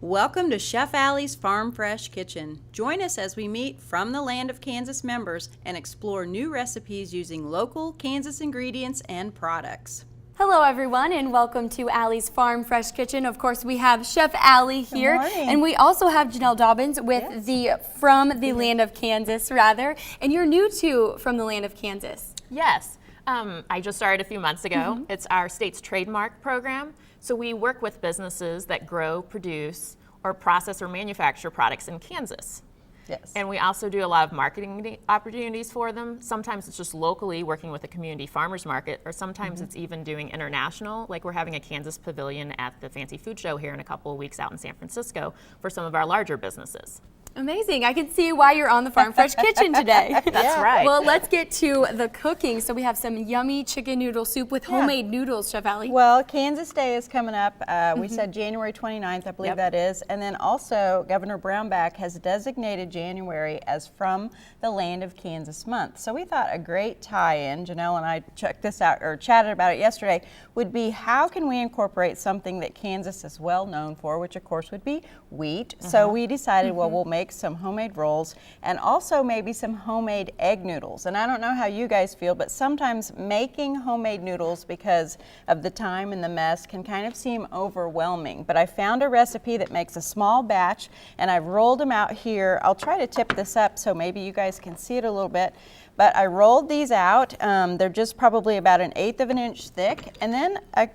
Welcome to Chef Alli's Farm Fresh Kitchen. Join us as we meet From the Land of Kansas members and explore new recipes using local Kansas ingredients and products. Hello everyone and welcome to Alli's Farm Fresh Kitchen. Of course we have Chef Alli here and we also have Janelle Dobbins with the From the Land of Kansas and you're new to From the Land of Kansas. Yes, I just started a few months ago. It's our state's trademark program. So we work with businesses that grow, produce, or process or manufacture products in Kansas. Yes. And we also do a lot of marketing opportunities for them. Sometimes it's just locally working with a community farmers market, or sometimes it's even doing international, like we're having a Kansas pavilion at the Fancy Food Show here in a couple of weeks out in San Francisco for some of our larger businesses. Amazing. I can see why you're on the Farm Fresh Kitchen today. That's right. Well, let's get to the cooking. So we have some yummy chicken noodle soup with homemade noodles, Chef Alli. Well, Kansas Day is coming up. We said January 29th, I believe that is. And then also Governor Brownback has designated January as From the Land of Kansas month. So we thought a great tie-in, Janelle and I checked this out or chatted about it yesterday, would be how can we incorporate something that Kansas is well known for, which of course would be wheat. So we decided, well, we'll make some homemade rolls and also maybe some homemade egg noodles. And I don't know how you guys feel, but sometimes making homemade noodles because of the time and the mess can kind of seem overwhelming. But I found a recipe that makes a small batch and I've rolled them out here. I'll try to tip this up so maybe you guys can see it a little bit. But I rolled these out. They're just probably about 1/8 of an inch thick. And then a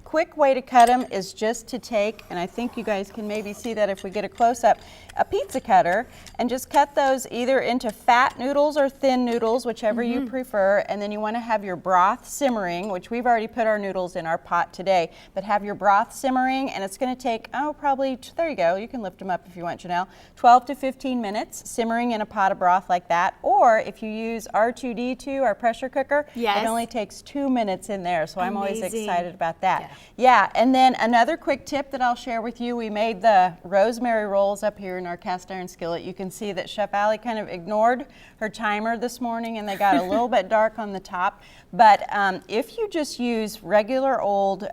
quick way to cut them is just to take, and I think you guys can maybe see that if we get a close-up, a pizza cutter, and just cut those either into fat noodles or thin noodles, whichever you prefer. And then you want to have your broth simmering, which we've already put our noodles in our pot today, but have your broth simmering, and it's going to take, probably, there you go, you can lift them up if you want, Janelle, 12 to 15 minutes simmering in a pot of broth like that. Or if you use R2D2, our pressure cooker, it only takes 2 minutes in there, so I'm always excited about that. Yeah, and then another quick tip that I'll share with you, we made the rosemary rolls up here in our cast iron skillet. You can see that Chef Alli kind of ignored her timer this morning and they got a little bit dark on the top. But if you just use regular old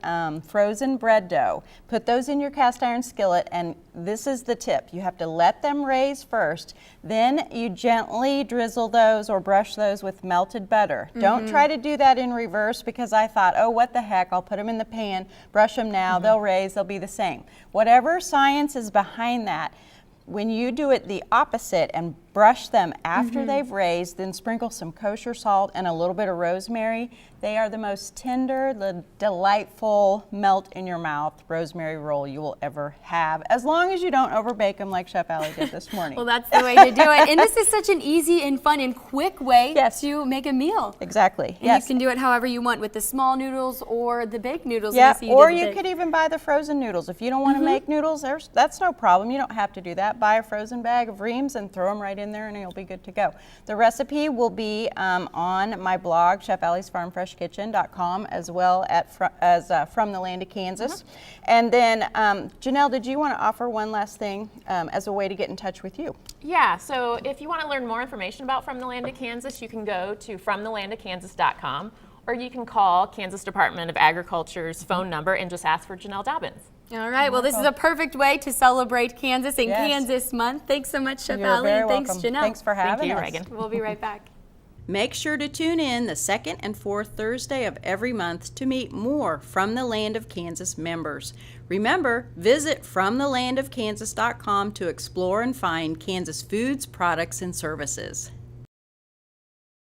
frozen bread dough, put those in your cast iron skillet, and this is the tip. You have to let them raise first, then you gently drizzle those or brush those with melted butter. Don't try to do that in reverse because I thought, oh, what the heck, I'll put them in the pan, brush them now, they'll raise, they'll be the same. Whatever science is behind that, when you do it the opposite and brush them after they've raised, then sprinkle some kosher salt and a little bit of rosemary. They are the most tender, the delightful melt in your mouth rosemary roll you will ever have, as long as you don't overbake them like Chef Alli did this morning. Well, that's the way to do it. And this is such an easy and fun and quick way to make a meal. Exactly. And you can do it however you want with the small noodles or the baked noodles. Yeah, or you could even buy the frozen noodles. If you don't want to make noodles, that's no problem. You don't have to do that. Buy a frozen bag of Reams and throw them right in there and you'll be good to go. The recipe will be on my blog, chefallisfarmfreshkitchen.com, as well as From the Land of Kansas. And then, Janelle, did you want to offer one last thing as a way to get in touch with you? Yeah, so if you want to learn more information about From the Land of Kansas, you can go to fromthelandofkansas.com, or you can call Kansas Department of Agriculture's phone number and just ask for Janelle Dobbins. All right, well, this is a perfect way to celebrate Kansas and Kansas Month. Thanks so much, Chef Alli, and thanks, Janelle. Thanks for having us. Thank you, Reagan. We'll be right back. Make sure to tune in the second and fourth Thursday of every month to meet more From the Land of Kansas members. Remember, visit FromTheLandOfKansas.com to explore and find Kansas foods, products, and services.